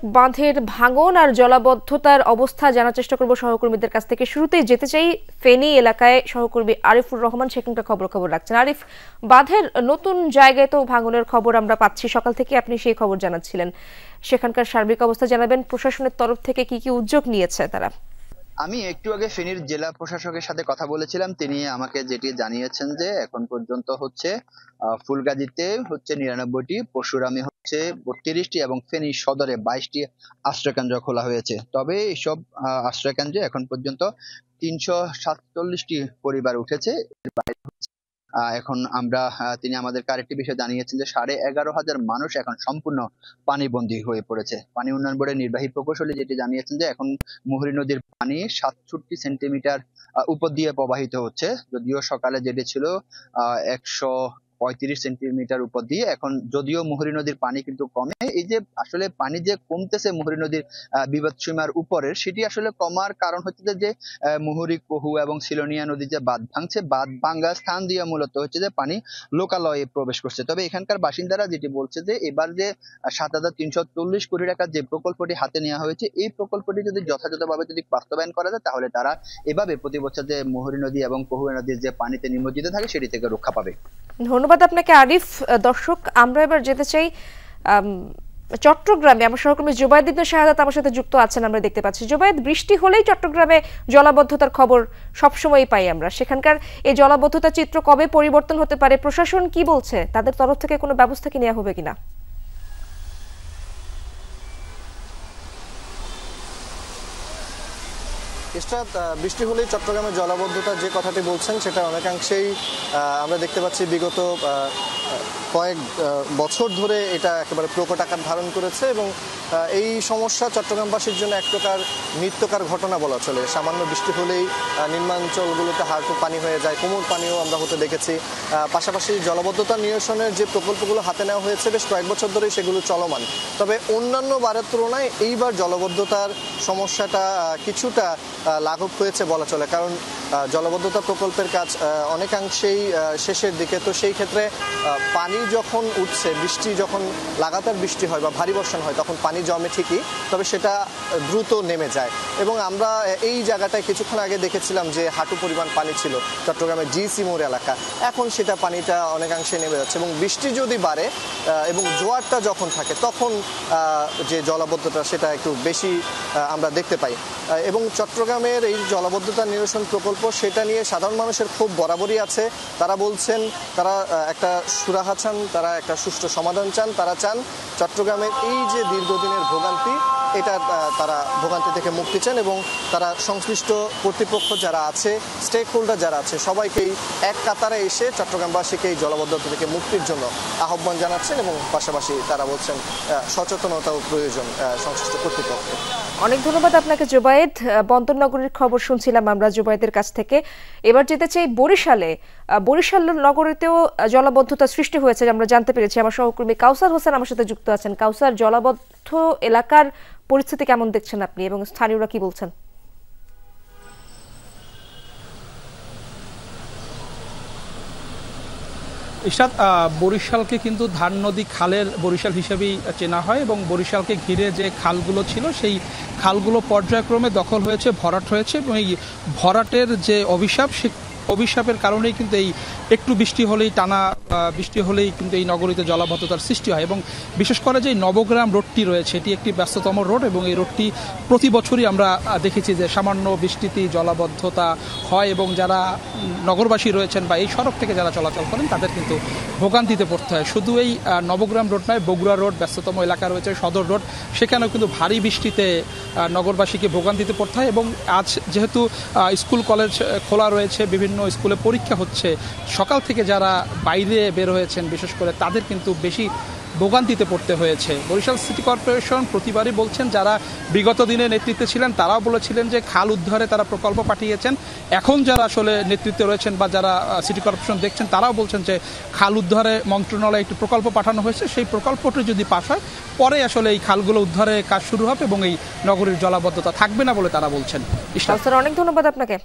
বাঁধের ভাঙন আর জলাবদ্ধতার অবস্থা জানার চেষ্টা করব সহকর্মীদের কাছ থেকে। শুরুতেই যেতে চাই ফেনী এলাকায়, সহকর্মী আরিফুর রহমান সেখানকার খবর রাখছেন। আরিফ, বাঁধের নতুন জায়গায় তো ভাঙনের খবর আমরা পাচ্ছি, সকাল থেকে আপনি সেই খবর জানাচ্ছিলেন। সেখানকার সার্বিক অবস্থা জানাবেন, প্রশাসনের তরফ থেকে কি কি উদ্যোগ নিয়েছে তারা? আমি একটু আগে ফেনীর জেলা প্রশাসকের সাথে কথা বলেছিলাম, তিনি আমাকে যেটি জানিয়েছেন যে এখন পর্যন্ত হচ্ছে ফুলগাজীতে হচ্ছে 99টি, পরশুরামে হচ্ছে 32টি এবং ফেনী সদরে 22টি আশ্রয়কেন্দ্র খোলা হয়েছে। তবে এইসব আশ্রয়কেন্দ্রে এখন পর্যন্ত 347টি পরিবার উঠেছে। এখন আমরা তিনি আমাদেরকে আরেকটি বিষয় জানিয়েছেন যে 11,500 মানুষ এখন সম্পূর্ণ পানিবন্দী হয়ে পড়েছে। পানি উন্নয়ন বোর্ডের নির্বাহী প্রকৌশলী যেটি জানিয়েছেন যে এখন মুহুরী নদীর পানি 67 সেন্টিমিটার উপর দিয়ে প্রবাহিত হচ্ছে, যদিও সকালে যেটি ছিল 135 সেন্টিমিটার উপর দিয়ে। এখন যদিও মুহুরী নদীর পানি কিন্তু কমে, এই যে আসলে পানি যে কমতেছে মুহুরী নদীর বিপদসীমার উপরের, সেটি আসলে কমার কারণ হচ্ছে যে মুহুরী, কহু এবং সিলোনিয়া নদী যে বাঁধ ভাঙছে, বাঁধ ভাঙ্গা স্থান দিয়ে মূলত হচ্ছে যে পানি লোকালয়ে প্রবেশ করছে। তবে এখানকার বাসিন্দারা যেটি বলছে যে এবার যে 7,340 কোটি টাকার যে প্রকল্পটি হাতে নেওয়া হয়েছে, এই প্রকল্পটি যদি যথাযথভাবে যদি বাস্তবায়ন করা যায় তাহলে তারা এভাবে প্রতি বছর যে মুহুরী নদী এবং কহু নদীর যে পানিতে নিমজ্জিত থাকে সেটি থেকে রক্ষা পাবে। ধন্যবাদ আপনাকে আরিফ। দর্শক, আমরা এবার যেতে চাই চট্টগ্রামে। আমার সহকর্মী জুবায়েদ ইবনে শাহাদাত আমার সাথে যুক্ত আছেন, আমরা দেখতে পাচ্ছি। জুবায়েদ, বৃষ্টি হলেই চট্টগ্রামে জলাবদ্ধতার খবর সবসময়ই পাই আমরা। সেখানকার এই জলাবদ্ধতার চিত্র কবে পরিবর্তন হতে পারে, প্রশাসন কি বলছে, তাদের তরফ থেকে কোনো ব্যবস্থা কি নেওয়া হবে কিনা? বৃষ্টি হলেই চট্টগ্রামের জলাবদ্ধতা যে কথাটি বলছেন সেটা অনেকাংশেই আমরা দেখতে পাচ্ছি বিগত কয়েক বছর ধরে এটা একেবারে প্রকট আকার ধারণ করেছে এবং এই সমস্যা চট্টগ্রামবাসীর জন্য এক প্রকার নিত্যকার ঘটনা বলা চলে। সামান্য বৃষ্টি হলেই নিম্নাঞ্চলগুলোতে হাঁটু পানি হয়ে যায়, কোমর পানিও আমরা হতে দেখেছি। পাশাপাশি জলাবদ্ধতা নিরসনের যে প্রকল্পগুলো হাতে নেওয়া হয়েছে বেশ কয়েক বছর ধরেই সেগুলো চলমান। তবে অন্যান্য বারের তুলনায় এইবার জলাবদ্ধতার সমস্যাটা কিছুটা লাঘব হয়েছে বলা চলে, কারণ জলাবদ্ধতা প্রকল্পের কাজ অনেকাংশেই শেষের দিকে। তো সেই ক্ষেত্রে পানি যখন উঠছে, বৃষ্টি যখন লাগাতার বৃষ্টি হয় বা ভারী বর্ষণ হয় তখন পানি জমে ঠিকই, তবে সেটা দ্রুত নেমে যায়। এবং আমরা এই জায়গাটায় কিছুক্ষণ আগে দেখেছিলাম যে হাঁটু পরিমাণ পানি ছিল চট্টগ্রামের জিসি মোড় এলাকা, এখন সেটা পানিটা অনেকাংশে নেমে যাচ্ছে। এবং বৃষ্টি যদি বাড়ে এবং জোয়ারটা যখন থাকে তখন যে জলাবদ্ধতা সেটা একটু বেশি আমরা দেখতে পাই। এবং চট্টগ্রামের এই জলাবদ্ধতা নিরসন প্রকল্প সেটা নিয়ে সাধারণ মানুষের খুব বরাবরই আছে। তারা বলছেন তারা একটা সুরাহা চান, তারা একটা সুষ্ঠু সমাধান চান, তারা চান চট্টগ্রামের এই যে দীর্ঘদিনের ভোগান্তি, এটা তারা ভোগান্তি থেকে মুক্তি চান এবং তারা সংশ্লিষ্ট কর্তৃপক্ষ যারা আছে, স্টেক হোল্ডার যারা আছে, সবাইকেই এক কাতারে এসে চট্টগ্রামবাসীকে এই জলাবদ্ধতা থেকে মুক্তির জন্য আহ্বান জানাচ্ছেন এবং পাশাপাশি তারা বলছেন সচেতনতাও প্রয়োজন সংশ্লিষ্ট কর্তৃপক্ষ। অনেক ধন্যবাদ আপনাকে জুবায়েদ। বন্দরনগরীর খবর শুনছিলাম আমরা জুবায়েদের কাছ থেকে। এবার যেতে চাই বরিশালে। বরিশাল নগরীতেও জলাবদ্ধতা সৃষ্টি হয়েছে আমরা জানতে পেরেছি। আমার সহকর্মী কাউসার হোসেন আমার সাথে যুক্ত আছেন। কাউসার, জলাবদ্ধ এলাকার পরিস্থিতি কেমন দেখছেন আপনি এবং স্থানীয়রা কি বলছেন? ইশরাত, বরিশালকে কিন্তু ধান নদী খালের বরিশাল হিসেবেই চেনা হয় এবং বরিশালকে ঘিরে যে খালগুলো ছিল সেই খালগুলো পর্যায়ক্রমে দখল হয়েছে, ভরাট হয়েছে এবং এই ভরাটের যে অভিশাপ, সে অভিশাপের কারণেই কিন্তু এই একটু বৃষ্টি হলেই টানা বৃষ্টি হলেই কিন্তু এই নগরীতে জলাবদ্ধতার সৃষ্টি হয়। এবং বিশেষ করে যে নবগ্রাম রোডটি রয়েছে এটি একটি ব্যস্ততম রোড এবং এই রোডটি প্রতি বছরই আমরা দেখেছি যে সামান্য বৃষ্টিতেই জলাবদ্ধতা হয় এবং যারা নগরবাসী রয়েছেন বা এই সড়ক থেকে যারা চলাচল করেন তাদের কিন্তু ভোগান্তিতে পড়তে হয়। শুধু এই নবগ্রাম রোড নয়, বগুড়া রোড ব্যস্ততম এলাকা রয়েছে, সদর রোড, সেখানেও কিন্তু ভারী বৃষ্টিতে নগরবাসীকে ভোগান্তিতে পড়তে হয়। এবং আজ যেহেতু স্কুল কলেজ খোলা রয়েছে, বিভিন্ন স্কুলে পরীক্ষা হচ্ছে, সকাল থেকে যারা বাইরে বের হয়েছেন বিশেষ করে তাদের কিন্তু বেশি ভোগান্তিতে পড়তে হয়েছে। বরিশাল সিটি কর্পোরেশন প্রতিবারই বলছেন, যারা বিগত দিনে নেতৃত্বে ছিলেন তারাও বলেছিলেন যে খাল উদ্ধারে তারা প্রকল্প পাঠিয়েছেন। এখন যারা আসলে নেতৃত্বে রয়েছেন বা যারা সিটি কর্পোরেশন দেখছেন তারাও বলছেন যে খাল উদ্ধারে মন্ত্রণালয়ে একটি প্রকল্প পাঠানো হয়েছে, সেই প্রকল্পটি যদি পাশ হয় পরে আসলে এই খালগুলো উদ্ধারে কাজ শুরু হবে এবং এই নগরীর জলাবদ্ধতা থাকবে না বলে তারা বলছেন। অনেক ধন্যবাদ আপনাকে।